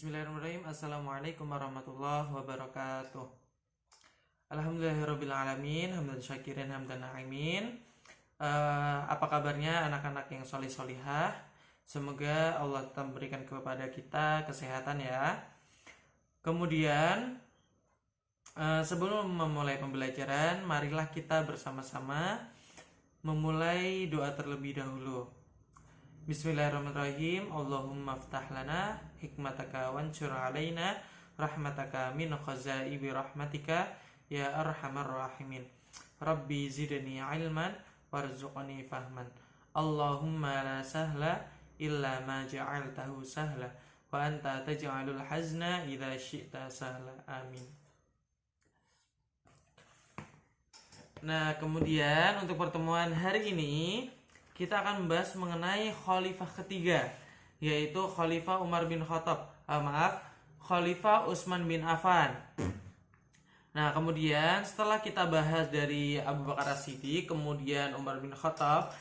Bismillahirrahmanirrahim. Assalamualaikum warahmatullahi wabarakatuh. Alhamdulillahirabbil alamin, hamdan syakirin hamdan na'imin. Apa kabarnya anak-anak yang solih-solihah? Semoga Allah tetap memberikan kepada kita kesehatan ya. Kemudian sebelum memulai pembelajaran, marilah kita bersama-sama memulai doa terlebih dahulu. Bismillahirrahmanirrahim. Allahumma ftah lana hikmataka wansur alaina rahmataka min khazaibi rahmatika ya arhamar rahimin. Rabbi zidni ilman warzuqni fahman. Allahumma la sahla illa ma ja'altahu sahla wa anta taj'alul hazna idza syi'ta sahla. Amin. Nah, kemudian untuk pertemuan hari ini kita akan membahas mengenai khalifah ketiga, yaitu Khalifah Umar bin Khattab. Khalifah Utsman bin Affan. Nah, kemudian setelah kita bahas dari Abu Bakar As-Siddiq, kemudian Umar bin Khattab,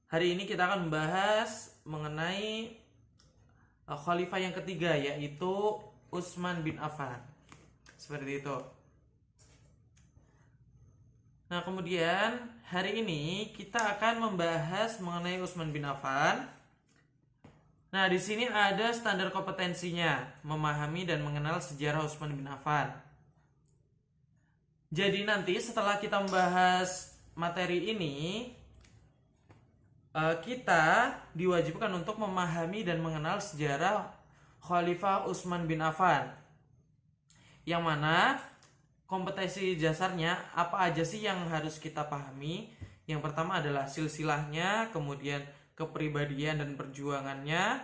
hari ini kita akan membahas mengenai khalifah yang ketiga, yaitu Utsman bin Affan. Seperti itu. Nah, kemudian hari ini kita akan membahas mengenai Utsman bin Affan. Nah, di sini ada standar kompetensinya, memahami dan mengenal sejarah Utsman bin Affan. Jadi nanti setelah kita membahas materi ini, kita diwajibkan untuk memahami dan mengenal sejarah Khalifah Utsman bin Affan. Yang mana kompetensi dasarnya apa aja sih yang harus kita pahami? Yang pertama adalah silsilahnya, kemudian kepribadian dan perjuangannya,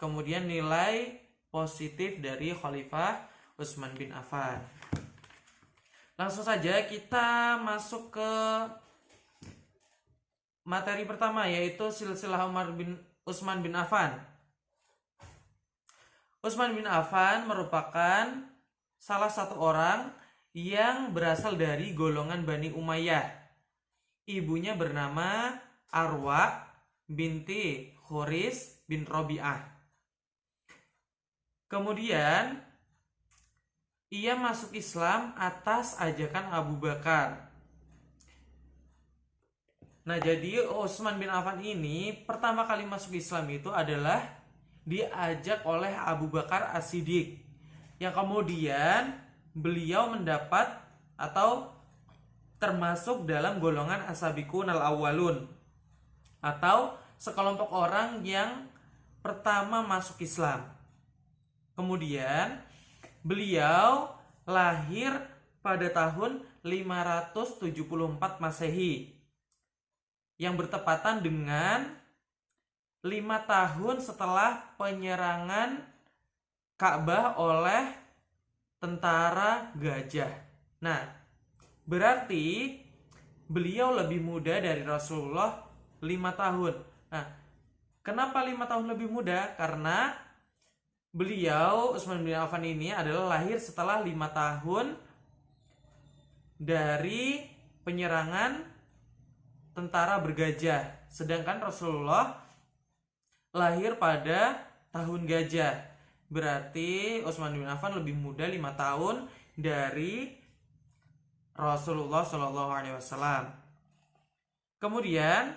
kemudian nilai positif dari Khalifah Utsman bin Affan. Langsung saja kita masuk ke materi pertama, yaitu silsilah Utsman bin Affan. Utsman bin Affan merupakan salah satu orang yang berasal dari golongan Bani Umayyah. Ibunya bernama Arwa binti Khuris bin Robi'ah. Kemudian ia masuk Islam atas ajakan Abu Bakar. Nah, jadi Utsman bin Affan ini pertama kali masuk Islam itu adalah diajak oleh Abu Bakar As-Siddiq, yang kemudian beliau mendapat atau termasuk dalam golongan as-sabiqun al-awwalun, atau sekelompok orang yang pertama masuk Islam. Kemudian beliau lahir pada tahun 574 Masehi, yang bertepatan dengan 5 tahun setelah penyerangan Ka'bah oleh tentara gajah. Nah, berarti beliau lebih muda dari Rasulullah 5 tahun. Nah, kenapa 5 tahun lebih muda? Karena beliau, Utsman bin Affan ini adalah lahir setelah 5 tahun dari penyerangan tentara bergajah. Sedangkan Rasulullah lahir pada tahun gajah. Berarti Utsman bin Affan lebih muda 5 tahun dari Rasulullah SAW. Kemudian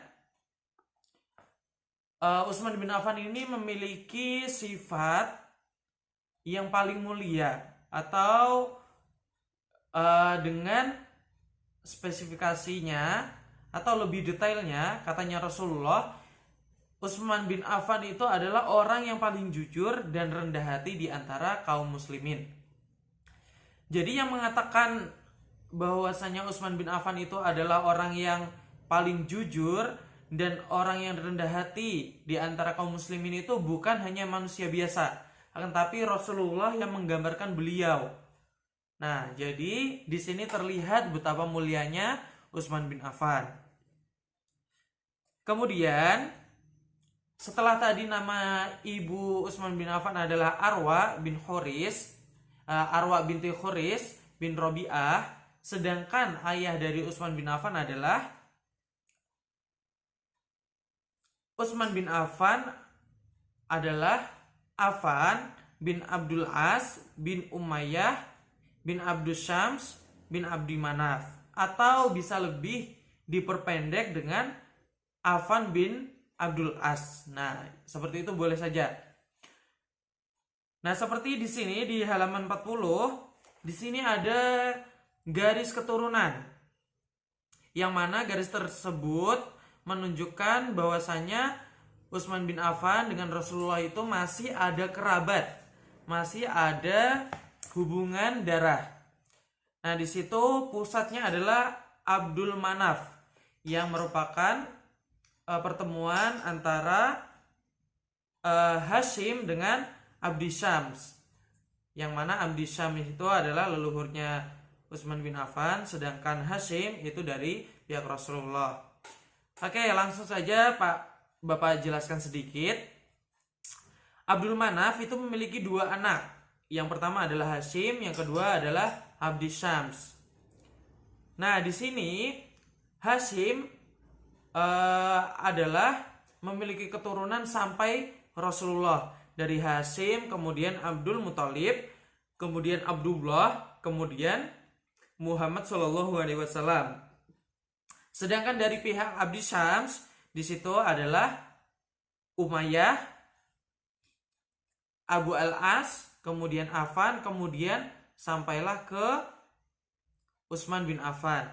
Utsman bin Affan ini memiliki sifat yang paling mulia, atau dengan spesifikasinya atau lebih detailnya, katanya Rasulullah, Utsman bin Affan itu adalah orang yang paling jujur dan rendah hati di antara kaum muslimin. Jadi yang mengatakan bahwasanya Utsman bin Affan itu adalah orang yang paling jujur dan orang yang rendah hati di antara kaum muslimin itu bukan hanya manusia biasa, akan tapi Rasulullah yang menggambarkan beliau. Nah, jadi di sini terlihat betapa mulianya Utsman bin Affan. Kemudian setelah tadi nama ibu Utsman bin Affan adalah Arwa binti Khuris bin Robi'ah, sedangkan ayah dari Utsman bin Affan adalah Utsman bin Affan adalah Affan bin Abdul As bin Umayyah bin Abdus Syams bin Abdi Manaf, atau bisa lebih diperpendek dengan Affan bin Abdul As. Nah, seperti itu boleh saja. Nah, seperti di sini di halaman 40, di sini ada garis keturunan. Yang mana garis tersebut menunjukkan bahwasanya Utsman bin Affan dengan Rasulullah itu masih ada kerabat, masih ada hubungan darah. Nah, di situ pusatnya adalah Abdul Manaf yang merupakan pertemuan antara Hashim dengan Abdi Syams. Yang mana Abdi Syams itu adalah leluhurnya Utsman bin Affan, sedangkan Hashim itu dari pihak Rasulullah. Oke, langsung saja Bapak jelaskan sedikit. Abdul Manaf itu memiliki 2 anak. Yang pertama adalah Hashim, yang kedua adalah Abdi Syams. Nah, di sini Hashim adalah memiliki keturunan sampai Rasulullah. Dari Hashim, kemudian Abdul Muthalib, kemudian Abdullah, kemudian Muhammad Shallallahu Alaihi Wasallam. Sedangkan dari pihak Abdi Syams di situ adalah Umayyah, Abu Al-As, kemudian Affan, kemudian sampailah ke Utsman bin Affan.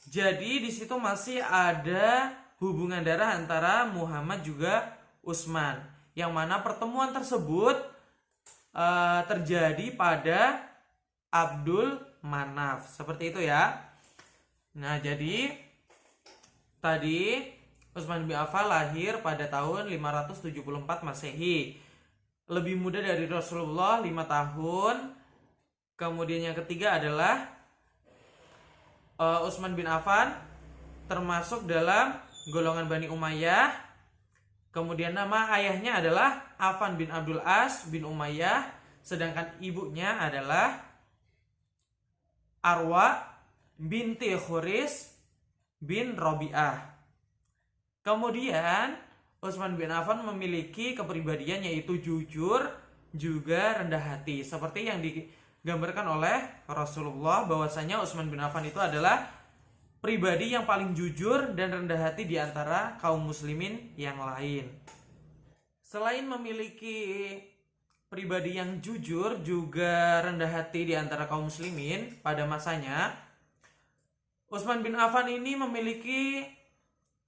Jadi di situ masih ada hubungan darah antara Muhammad juga Utsman, yang mana pertemuan tersebut terjadi pada Abdul Manaf. Seperti itu ya. Nah, jadi tadi Utsman bin Affan lahir pada tahun 574 Masehi. Lebih muda dari Rasulullah 5 tahun. Kemudian yang ketiga adalah Utsman bin Affan termasuk dalam golongan Bani Umayyah. Kemudian nama ayahnya adalah Affan bin Abdul As bin Umayyah, sedangkan ibunya adalah Arwa binti Khuris bin Robi'ah. Kemudian Utsman bin Affan memiliki kepribadian yaitu jujur juga rendah hati, seperti yang digambarkan oleh Rasulullah bahwasanya Utsman bin Affan itu adalah pribadi yang paling jujur dan rendah hati di antara kaum muslimin yang lain. Selain memiliki pribadi yang jujur juga rendah hati di antara kaum muslimin pada masanya, Utsman bin Affan ini memiliki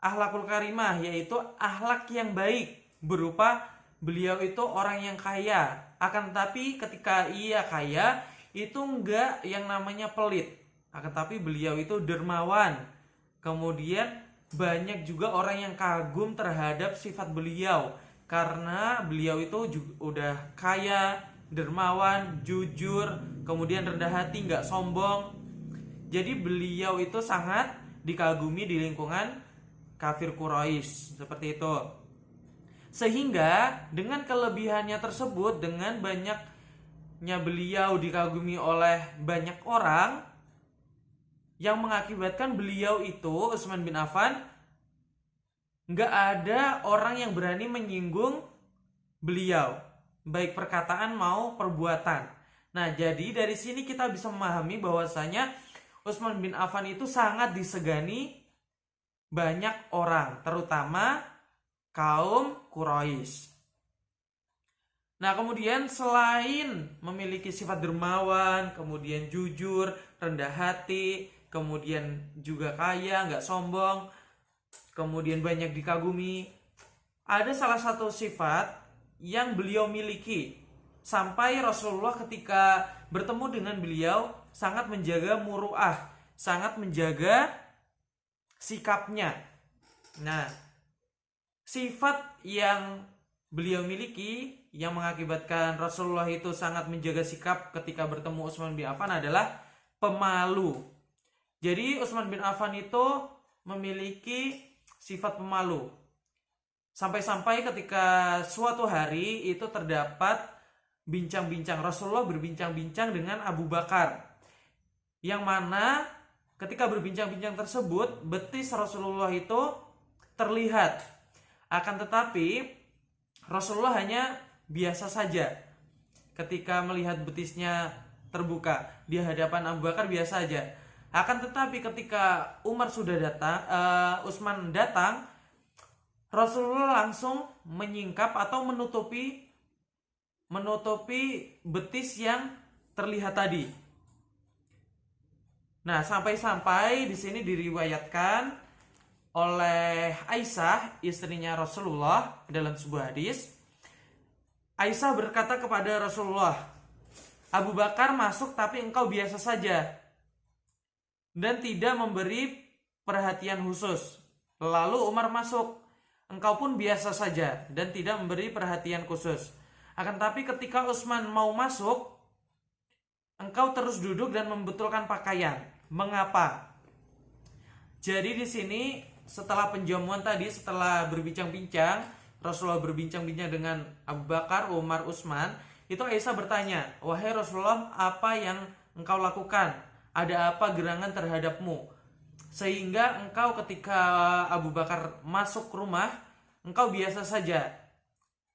akhlakul karimah, yaitu akhlak yang baik, berupa beliau itu orang yang kaya. Akan tetapi ketika ia kaya itu enggak yang namanya pelit, akan tetapi beliau itu dermawan. Kemudian banyak juga orang yang kagum terhadap sifat beliau, karena beliau itu juga udah kaya, dermawan, jujur, kemudian rendah hati, nggak sombong. Jadi beliau itu sangat dikagumi di lingkungan kafir Quraisy, seperti itu. Sehingga dengan kelebihannya tersebut, dengan banyaknya beliau dikagumi oleh banyak orang, yang mengakibatkan beliau itu, Utsman bin Affan, nggak ada orang yang berani menyinggung beliau, baik perkataan mau perbuatan. Nah, jadi dari sini kita bisa memahami bahwasanya Utsman bin Affan itu sangat disegani banyak orang, terutama kaum Quraisy. Nah, kemudian selain memiliki sifat dermawan, kemudian jujur, rendah hati, kemudian juga kaya, nggak sombong, kemudian banyak dikagumi, ada salah satu sifat yang beliau miliki, sampai Rasulullah ketika bertemu dengan beliau sangat menjaga muru'ah, sangat menjaga sikapnya. Nah, sifat yang beliau miliki yang mengakibatkan Rasulullah itu sangat menjaga sikap ketika bertemu Utsman bin Affan adalah pemalu. Jadi Utsman bin Affan itu memiliki sifat pemalu. Sampai-sampai ketika suatu hari itu terdapat bincang-bincang, Rasulullah berbincang-bincang dengan Abu Bakar. Yang mana ketika berbincang-bincang tersebut, betis Rasulullah itu terlihat. Akan tetapi Rasulullah hanya biasa saja. ketika melihat betisnya terbuka di hadapan Abu Bakar biasa aja. Akan tetapi ketika Umar sudah datang, Utsman datang, Rasulullah langsung menyingkap atau menutupi betis yang terlihat tadi. Nah, sampai-sampai di sini diriwayatkan oleh Aisyah, istrinya Rasulullah, dalam sebuah hadis. Aisyah berkata kepada Rasulullah, Abu Bakar masuk tapi engkau biasa saja dan tidak memberi perhatian khusus. Lalu Umar masuk, engkau pun biasa saja dan tidak memberi perhatian khusus. Akan tapi ketika Utsman mau masuk, engkau terus duduk dan membetulkan pakaian. Mengapa? Jadi di sini setelah penjamuan tadi, setelah berbincang-bincang, Rasulullah berbincang-bincang dengan Abu Bakar, Umar, Utsman, itu Aisyah bertanya, wahai Rasulullah, apa yang engkau lakukan? Ada apa gerangan terhadapmu? Sehingga engkau ketika Abu Bakar masuk rumah, engkau biasa saja.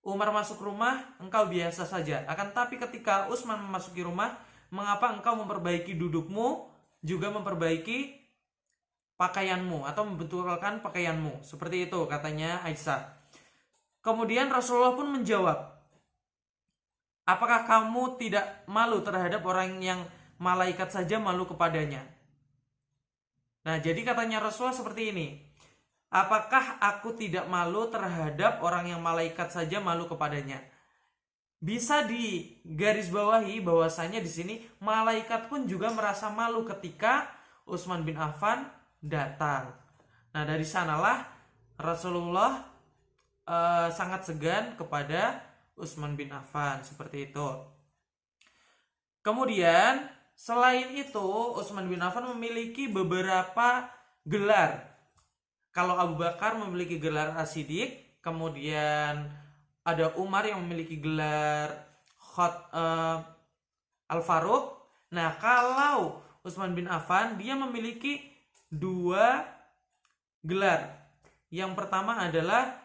Umar masuk rumah, engkau biasa saja. Akan tapi ketika Utsman memasuki rumah, mengapa engkau memperbaiki dudukmu, juga memperbaiki pakaianmu atau membetulkan pakaianmu? Seperti itu katanya Aisyah. Kemudian Rasulullah pun menjawab, apakah kamu tidak malu terhadap orang yang malaikat saja malu kepadanya? Nah, jadi katanya Rasulullah seperti ini. Apakah aku tidak malu terhadap orang yang malaikat saja malu kepadanya? Bisa digarisbawahi bahwasanya di sini malaikat pun juga merasa malu ketika Utsman bin Affan datang. Nah, dari sanalah Rasulullah sangat segan kepada Utsman bin Affan, seperti itu. Kemudian selain itu, Utsman bin Affan memiliki beberapa gelar. Kalau Abu Bakar memiliki gelar As-Siddiq, kemudian ada Umar yang memiliki gelar Al-Faruq. Nah, kalau Utsman bin Affan, dia memiliki 2 gelar. Yang pertama adalah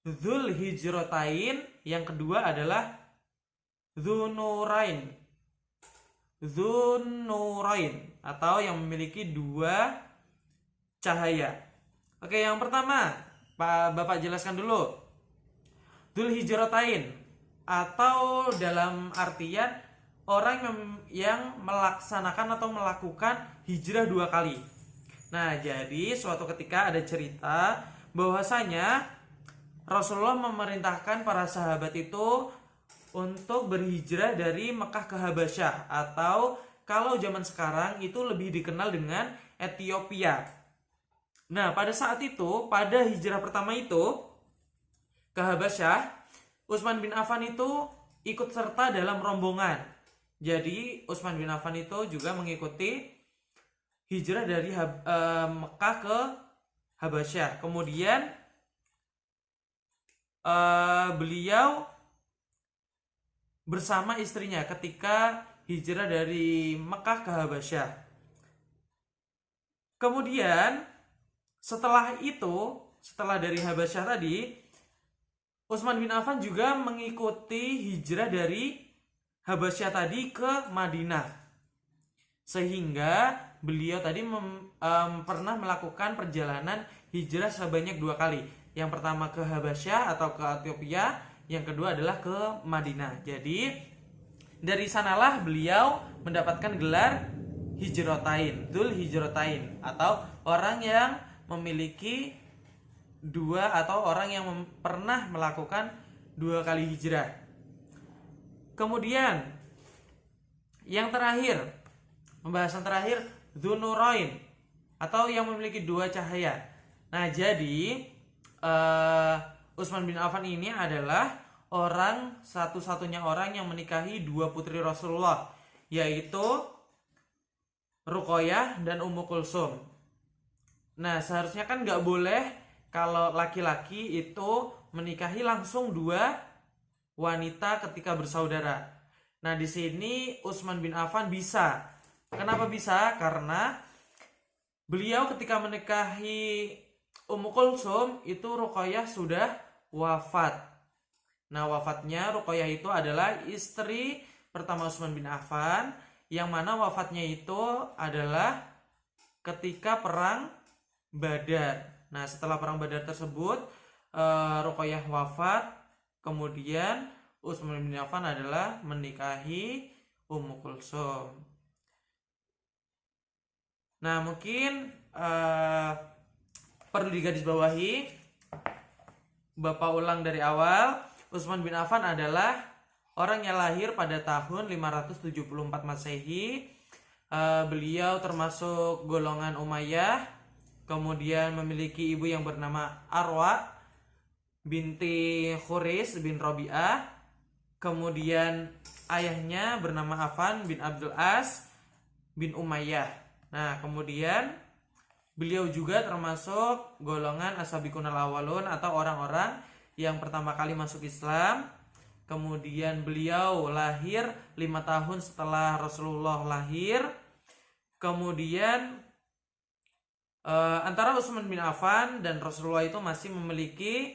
Dzul Hijratain, yang kedua adalah Dzunurain atau yang memiliki 2 cahaya. Oke, yang pertama Bapak jelaskan dulu. Dzul Hijratain atau dalam artian orang yang melaksanakan atau melakukan hijrah 2 kali. Nah, jadi suatu ketika ada cerita bahwasanya Rasulullah memerintahkan para sahabat itu untuk berhijrah dari Mekah ke Habasyah, atau kalau zaman sekarang itu lebih dikenal dengan Ethiopia. Nah, pada saat itu, pada hijrah pertama itu ke Habasyah, Utsman bin Affan itu ikut serta dalam rombongan. Jadi Utsman bin Affan itu juga mengikuti hijrah dari Mekah ke Habasyah. Kemudian beliau bersama istrinya ketika hijrah dari Mekah ke Habasyah. Kemudian setelah dari Habasyah tadi, Utsman bin Affan juga mengikuti hijrah dari Habasyah tadi ke Madinah. Sehingga beliau tadi pernah melakukan perjalanan hijrah sebanyak 2 kali. Yang pertama ke Habasyah atau ke Ethiopia, yang kedua adalah ke Madinah. Jadi dari sanalah beliau mendapatkan gelar Hijratain, Dzul Hijratain, atau orang yang memiliki 2 atau orang yang pernah melakukan 2 kali hijrah. Kemudian yang terakhir, pembahasan terakhir, Dzunurain atau yang memiliki 2 cahaya. Nah, jadi Utsman bin Affan ini adalah satu-satunya orang yang menikahi 2 putri Rasulullah, yaitu Ruqayyah dan Ummu Kulsum. Nah, seharusnya kan gak boleh kalau laki-laki itu menikahi langsung 2 wanita ketika bersaudara. Nah, di sini Utsman bin Affan bisa. Kenapa bisa? Karena beliau ketika menikahi Ummu Kulsum itu Ruqayyah sudah wafat. Nah, wafatnya Ruqayyah itu adalah istri pertama Utsman bin Affan, yang mana wafatnya itu adalah ketika perang Badar. Nah, setelah perang Badar tersebut, Ruqayyah wafat, kemudian Utsman bin Affan adalah menikahi Ummu Kulsum. Nah, mungkin perlu digarisbawahi, Bapak ulang dari awal, Utsman bin Affan adalah orang yang lahir pada tahun 574 Masehi. Beliau termasuk golongan Umayyah, kemudian memiliki ibu yang bernama Arwa binti Khuris bin Rabi'ah, kemudian ayahnya bernama Affan bin Abdul As bin Umayyah. Nah, kemudian beliau juga termasuk golongan as-sabiqunal awwalun atau orang-orang yang pertama kali masuk Islam. Kemudian beliau lahir 5 tahun setelah Rasulullah lahir. Kemudian antara Utsman bin Affan dan Rasulullah itu masih memiliki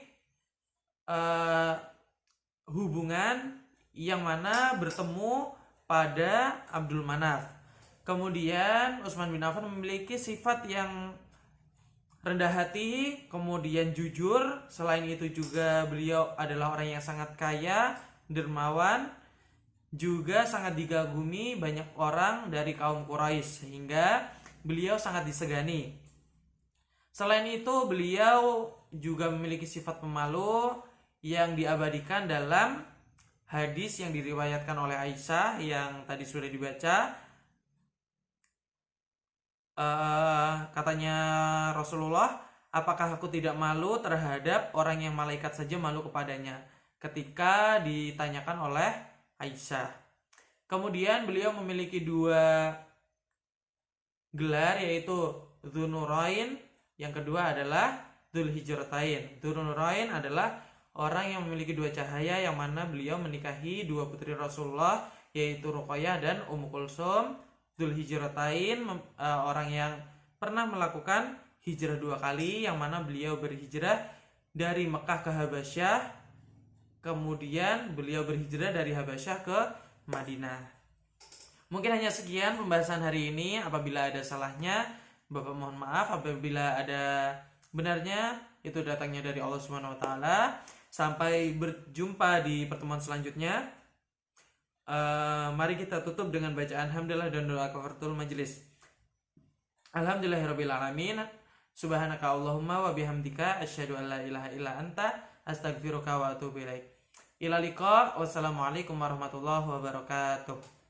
hubungan yang mana bertemu pada Abdul Manaf. Kemudian Utsman bin Affan memiliki sifat yang rendah hati, kemudian jujur. Selain itu juga beliau adalah orang yang sangat kaya, dermawan, juga sangat digagumi banyak orang dari kaum Quraisy, sehingga beliau sangat disegani. Selain itu beliau juga memiliki sifat pemalu yang diabadikan dalam hadis yang diriwayatkan oleh Aisyah yang tadi sudah dibaca. Katanya Rasulullah, apakah aku tidak malu terhadap orang yang malaikat saja malu kepadanya, ketika ditanyakan oleh Aisyah. Kemudian beliau memiliki 2 gelar, yaitu Dzunurain, yang kedua adalah Dzulhijratain. Dzunurain adalah orang yang memiliki 2 cahaya, yang mana beliau menikahi 2 putri Rasulullah, yaitu Ruqayyah dan Ummu Kulsum. Dzulhijratain, orang yang pernah melakukan hijrah 2 kali, yang mana beliau berhijrah dari Mekah ke Habasyah, kemudian beliau berhijrah dari Habasyah ke Madinah. Mungkin hanya sekian pembahasan hari ini. Apabila ada salahnya, Bapak mohon maaf. Apabila ada benarnya, itu datangnya dari Allah Subhanahu wa taala. Sampai berjumpa di pertemuan selanjutnya. Mari kita tutup dengan bacaan hamdalah dan doa kafaratul majelis. Alhamdulillahirabbil alamin. Subhanaka Allahumma wa bihamdika asyhadu an la ilaha illa anta astaghfiruka wa atubu ilaik. Ila liqa. Wassalamualaikum warahmatullahi wabarakatuh.